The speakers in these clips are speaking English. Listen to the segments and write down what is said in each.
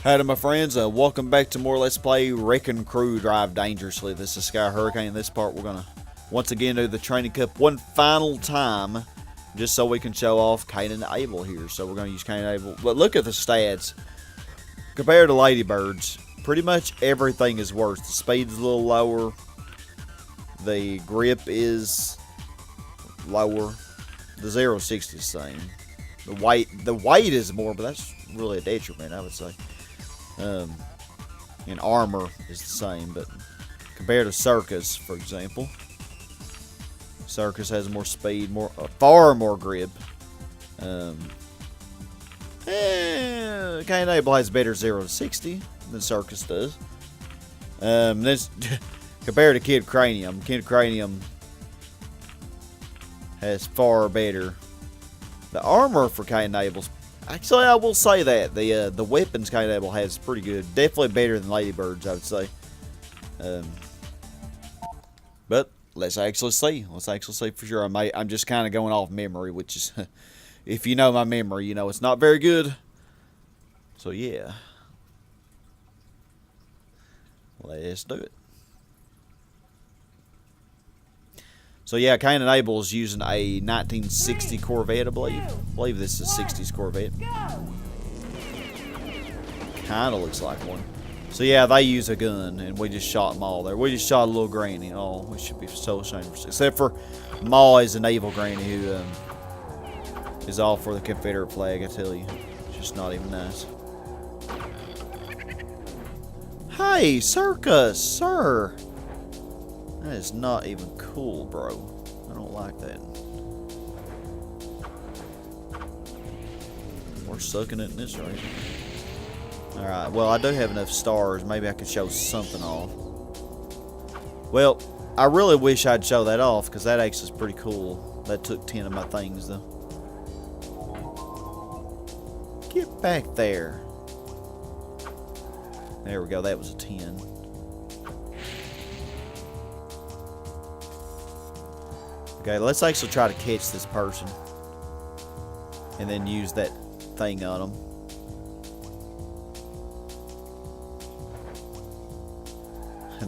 Howdy my friends, welcome back to more Let's Play Wreckin' Crew Drive Dangerously. This is Sky Hurricane. In this part we're going to once again do the Training Cup one final time, just so we can show off Kane and Able here. So we're going to use Kane and Able. But look at the stats. Compared to Ladybirds, pretty much everything is worse. The speed's a little lower. The grip is lower. The 0-60 is the same. The weight is more, but that's really a detriment, I would say. And armor is the same, but compared to Circus, for example, Circus has more speed, far more grip. Kane and Able has better 0-60 than Circus does. This compared to Kid Cranium, Kid Cranium has far better. The armor for Kane and Able's, actually, I will say that the weapons Kane and Able has pretty good, definitely better than Ladybirds, I would say. But let's actually see. Let's actually see for sure. I'm just kind of going off memory, which is, if you know my memory, you know it's not very good. So yeah, let's do it. So yeah, Kane and Able is using a 1960 Corvette, I believe. I believe this is a 60s Corvette. Kinda looks like one. So yeah, they use a gun, and we just shot them all there. We just shot a little granny. Oh, we should be so ashamed. Except for Ma is an evil granny who is all for the Confederate flag, I tell you. It's just not even nice. Hey, Circus, sir! That is not even cool, bro. I don't like that. We're sucking it in this right. Alright, well, I do have enough stars. Maybe I could show something off. Well, I really wish I'd show that off, because that actually is pretty cool. That took 10 of my things, though. Get back there. There we go. That was a 10. Okay, let's actually try to catch this person. And then use that thing on them.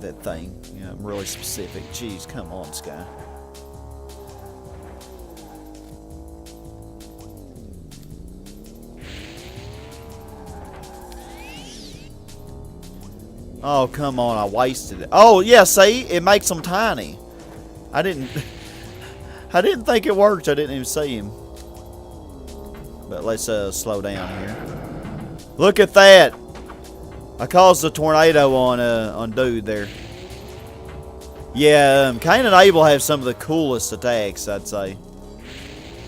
That thing. Yeah, I'm really specific. Jeez, come on, Sky. Oh, come on. I wasted it. Oh, yeah, see? It makes them tiny. I didn't think it worked. I didn't even see him. But let's slow down here. Look at that! I caused a tornado on dude there. Yeah, Kane and Able have some of the coolest attacks, I'd say.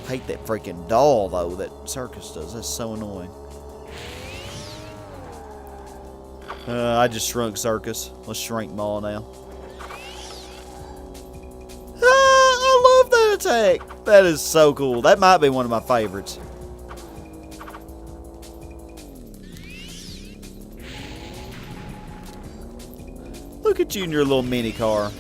I hate that freaking doll though that Circus does. That's so annoying. I just shrunk Circus. Let's shrink them all now. I love that attack. That is so cool. That might be one of my favorites. Look at you in your little mini car.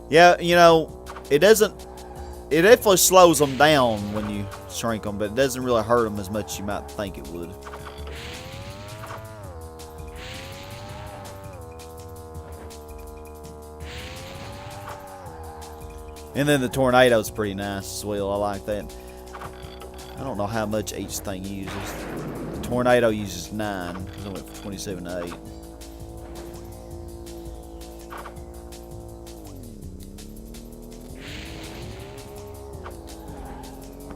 Yeah, you know, it definitely slows them down when you shrink them, but it doesn't really hurt them as much as you might think it would. And then the tornado's pretty nice as well. I like that. I don't know how much each thing uses. The tornado uses 9, because I went from 27 to 8.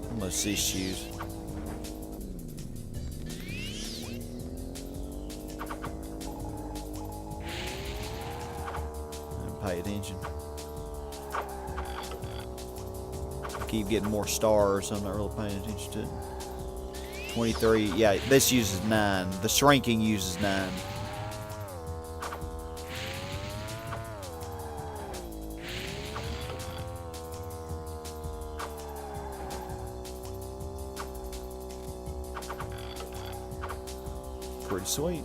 How much this use? Pay attention. Keep getting more stars, so I'm not really paying attention to it. 23, yeah, this uses 9. The shrinking uses 9. Pretty sweet.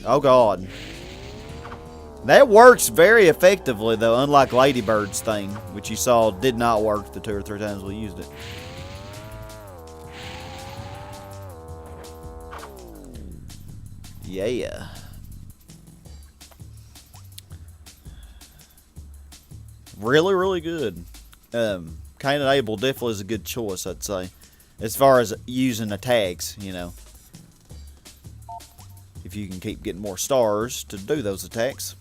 Oh, God. That works very effectively, though, unlike Ladybird's thing, which you saw did not work the 2 or 3 times we used it. Yeah. Really, really good. Kane and Able definitely is a good choice, I'd say. As far as using attacks, you know. If you can keep getting more stars to do those attacks.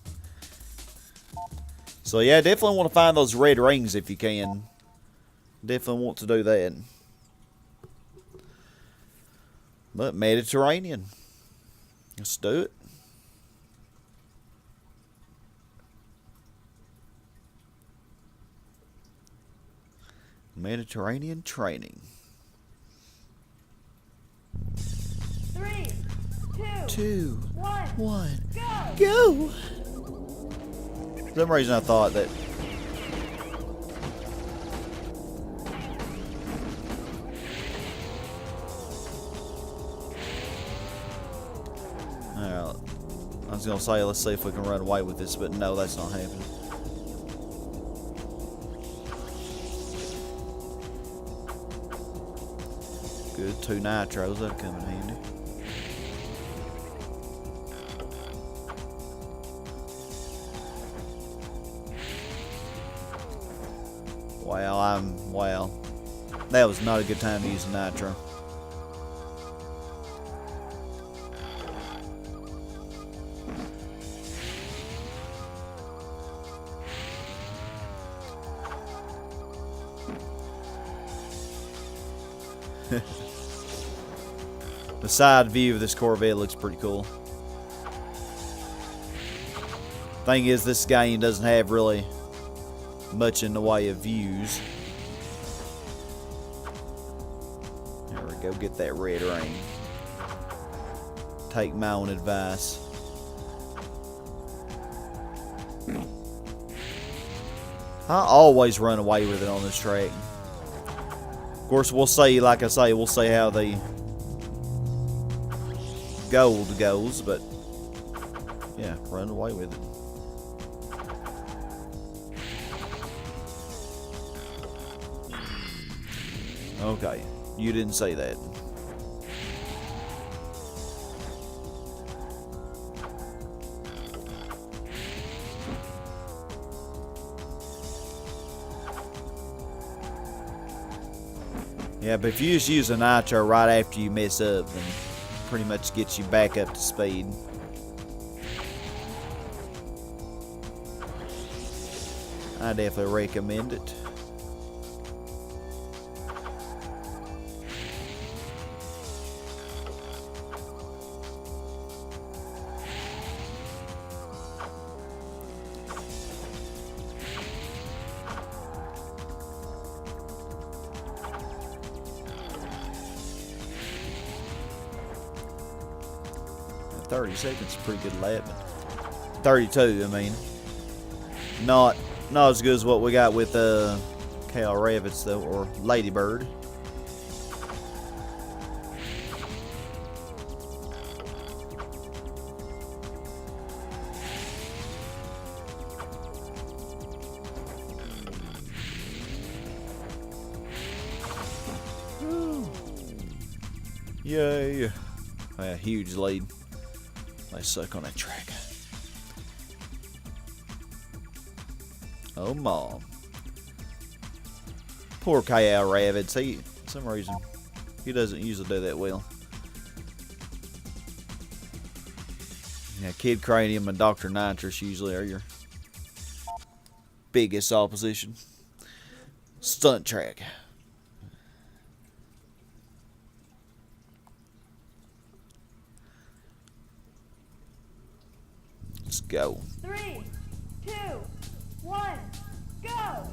So yeah, definitely want to find those red rings if you can. Definitely want to do that. But Mediterranean. Let's do it. Mediterranean training. 3, 2, 1, go! go! For some reason I thought that. Alright. I was gonna say, let's see if we can run away with this, but no, that's not happening. Good, 2 nitros, that'll come in handy. Wow, that was not a good time to use a nitro. The side view of this Corvette looks pretty cool. Thing is, this game doesn't have really much in the way of views. There we go, get that red ring. Take my own advice. I always run away with it on this track. Of course, we'll see, like I say, we'll see how the gold goes, but yeah, run away with it. Okay, you didn't say that. Yeah, but if you just use a nitro right after you mess up, then pretty much gets you back up to speed. I definitely recommend it. Now, 30 seconds is a pretty good lap, but 32, I mean, not as good as what we got with Kale Rabbits though, or Ladybird. Yay! A huge lead. They suck on that track. Oh, Mom. Poor Kyle Rabbits. He, for some reason, he doesn't usually do that well. Yeah, Kid Cranium and Dr. Nitrous usually are your biggest opposition. Stunt track. Let's go. 3, 2, 1, go!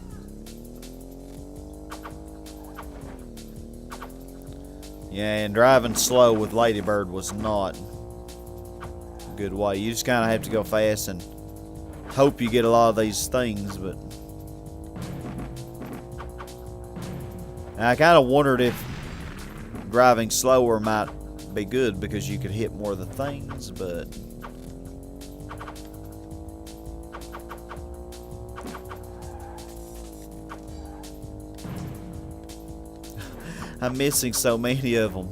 Yeah, and driving slow with Ladybird was not a good way. You just kind of have to go fast and hope you get a lot of these things, but I kind of wondered if driving slower might be good because you could hit more of the things, but I'm missing so many of them.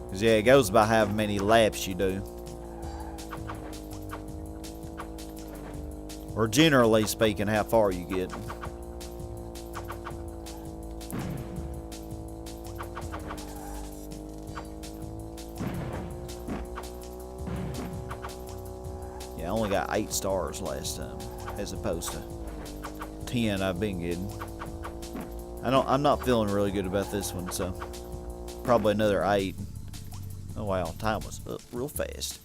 Cause yeah, it goes by how many laps you do. Or generally speaking, how far you get. Yeah, I only got 8 stars last time, as opposed to 10 I've been getting. I'm not feeling really good about this one, so probably another 8. Oh wow, time was up real fast.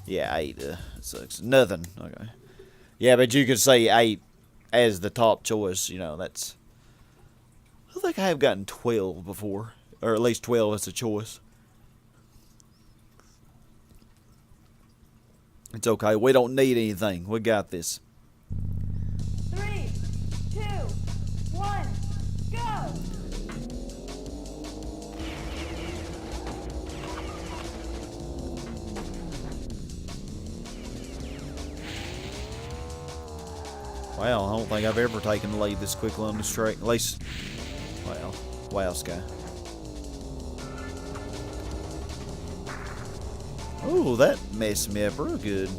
Yeah, 8 sucks. Nothing. Okay. Yeah, but you could say 8 as the top choice. You know, that's. I think I have gotten 12 before, or at least 12 as a choice. It's okay. We don't need anything. We got this. 3, 2, 1, go! Wow, I don't think I've ever taken the lead this quickly on this track. At least, wow, Sky. Ooh, that messed me up real good.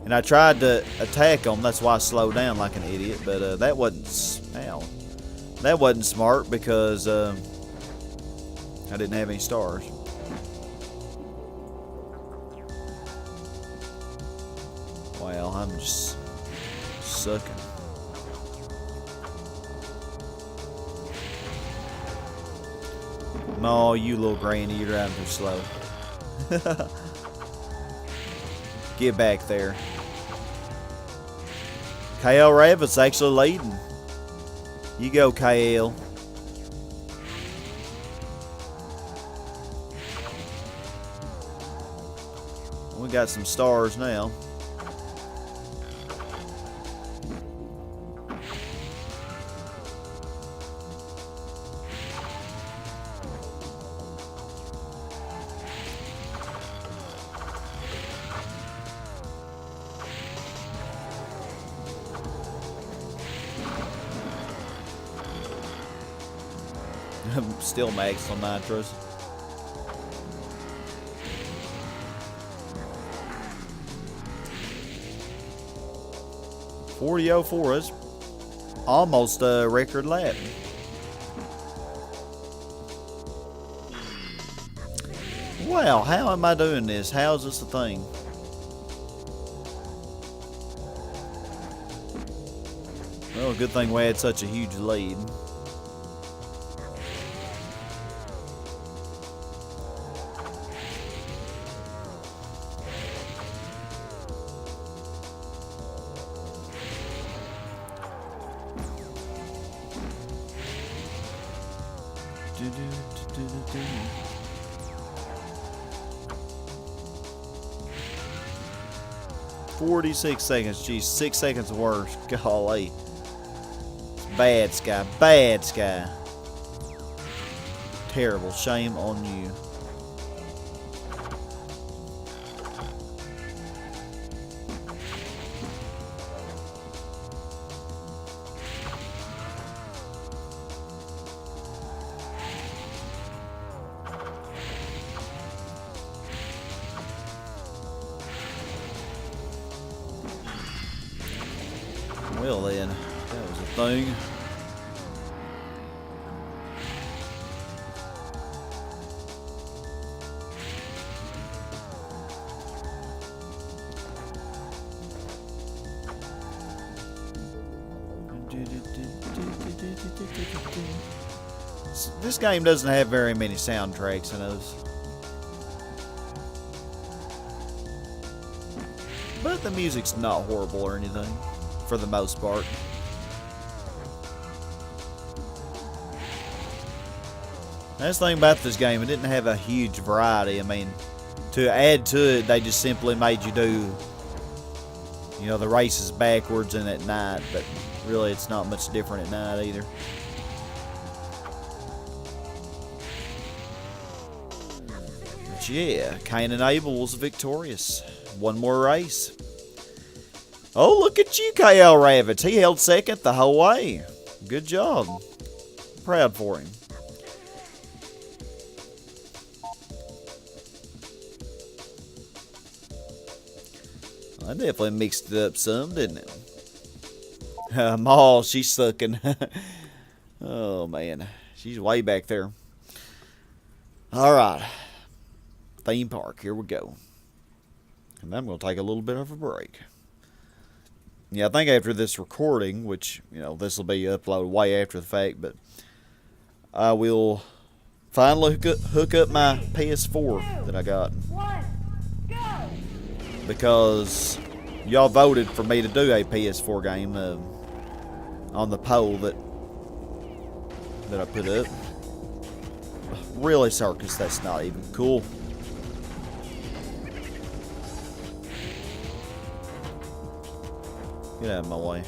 And I tried to attack them. That's why I slowed down like an idiot. But that wasn't. Ow. That wasn't smart because I didn't have any stars. Wow, I'm just sucking. No, you little granny, you're driving too slow. Get back there. KL Rabbit's actually leading. You go, KL. We got some stars now. Still max on nitros. .40.04 is almost a record lap. Wow, how am I doing this? How is this a thing? Well, good thing we had such a huge lead. .46 seconds. Geez, 6 seconds worse. Golly. It's bad, Sky. Bad, Sky. Terrible. Shame on you. Well then, that was a thing. This game doesn't have very many soundtracks in those. But the music's not horrible or anything, for the most part. That's the thing about this game, it didn't have a huge variety. I mean, to add to it, they just simply made you do, you know, the races backwards and at night, but really it's not much different at night either. But yeah, Kane and Able was victorious. One more race. Oh, look at you, KL Ravitz. He held second the whole way. Good job. Proud for him. I definitely mixed it up some, didn't it? Maul, she's sucking. Oh, man. She's way back there. All right. Theme park. Here we go. And then I'm going to take a little bit of a break. Yeah, I think after this recording, which, you know, this will be uploaded way after the fact, but I will finally hook up my PS4 that I got. 1, go! Because y'all voted for me to do a PS4 game on the poll that I put up. Really, Circus, that's not even cool. Get out of my way.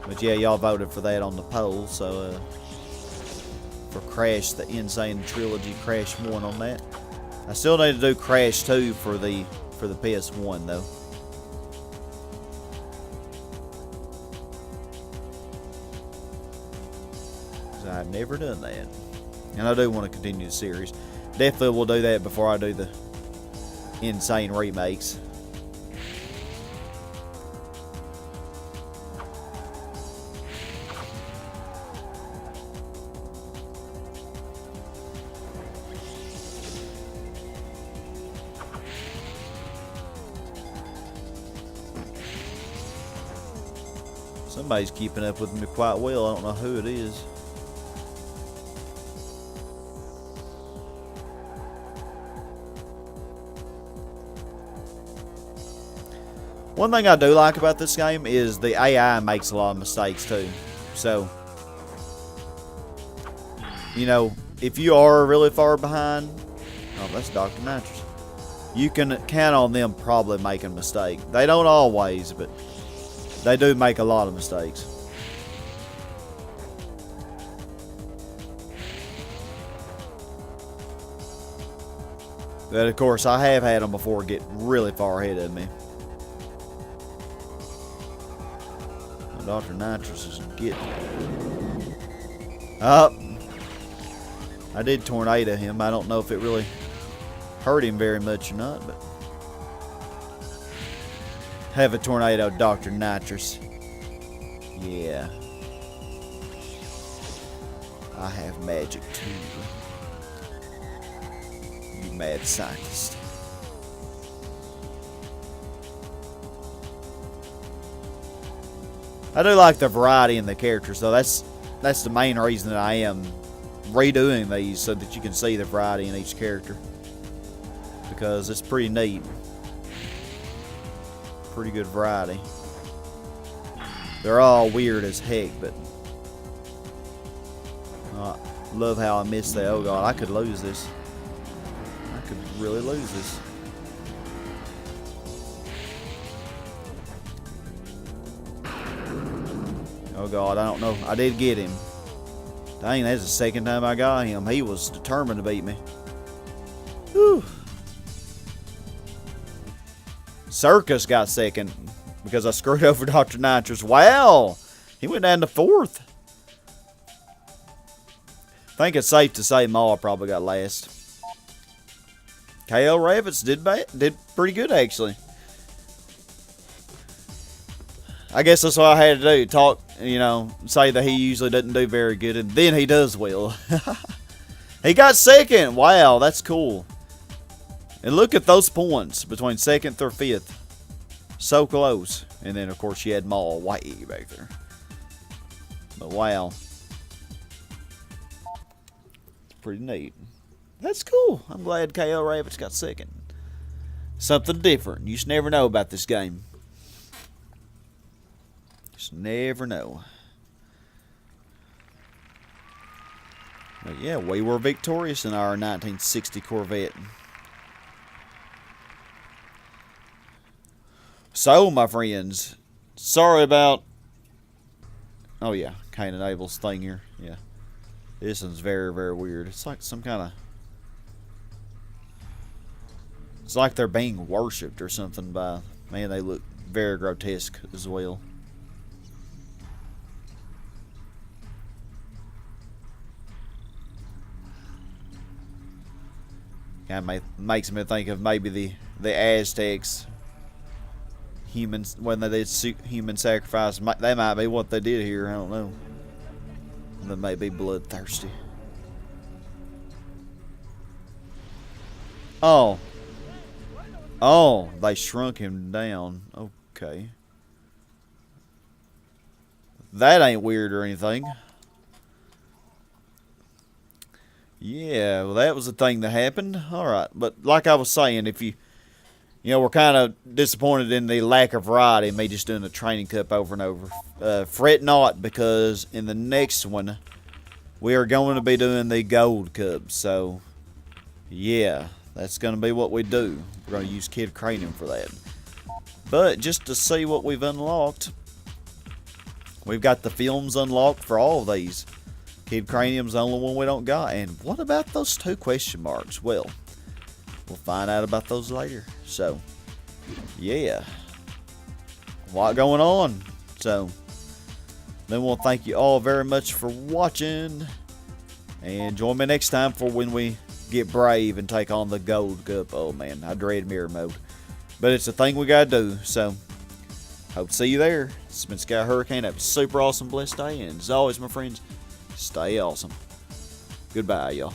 But yeah, y'all voted for that on the poll, so for Crash, the Insane Trilogy, Crash 1 on that. I still need to do Crash 2 for the PS1 though. I've never done that. And I do want to continue the series. Definitely will do that before I do the Insane remakes. Somebody's keeping up with me quite well. I don't know who it is. One thing I do like about this game is the AI makes a lot of mistakes too. So, you know, if you are really far behind, oh, that's Dr. Nitrous, you can count on them probably making a mistake. They don't always, but they do make a lot of mistakes. But of course, I have had them before get really far ahead of me. Dr. Nitrous is getting up. I did tornado him. I don't know if it really hurt him very much or not, but have a tornado, Dr. Nitrous. Yeah. I have magic too. You mad scientist. I do like the variety in the characters, though. That's the main reason that I am redoing these, so that you can see the variety in each character. Because it's pretty neat. Pretty good variety. They're all weird as heck, but love how I missed that. Oh god, I could lose this. I could really lose this. Oh god, I don't know. I did get him. Dang, that's the second time I got him. He was determined to beat me. Whew. Circus got second because I screwed over Dr. Nitrous. Wow! He went down to fourth. I think it's safe to say Maul probably got last. KL Ravitz did pretty good, actually. I guess that's what I had to do. Talk, you know, say that he usually doesn't do very good, and then he does well. He got second. Wow, that's cool. And look at those points between second through fifth. So close. And then, of course, you had Maul way back there. But wow. It's pretty neat. That's cool. I'm glad KL Ravitz got second. Something different. You just never know about this game. Just never know. But yeah, we were victorious in our 1960 Corvette. So, my friends, sorry about... Oh yeah, Kane and Able's thing here. Yeah. This one's very, very weird. It's like some kind of... It's like they're being worshipped or something by... Man, they look very grotesque as well. Kind of makes me think of maybe the Aztecs. Humans, when they did human sacrifice. That might be what they did here. I don't know. They may be bloodthirsty. Oh. Oh, they shrunk him down. Okay. That ain't weird or anything. Yeah, well, that was the thing that happened. Alright, but like I was saying, if you we're kind of disappointed in the lack of variety, me just doing the training cup over and over. Fret not, because in the next one, we are going to be doing the gold cup. So, yeah, that's going to be what we do. We're going to use Kid Cranium for that. But just to see what we've unlocked, we've got the films unlocked for all of these. Kid Cranium's the only one we don't got. And what about those 2 question marks? Well, we'll find out about those later. So, yeah. A lot going on. So, then we'll thank you all very much for watching. And join me next time for when we get brave and take on the gold cup. Oh, man. I dread mirror mode. But it's a thing we got to do. So, hope to see you there. This has been Sky Hurricane. Have a super awesome, blessed day. And as always, my friends, stay awesome. Goodbye, y'all.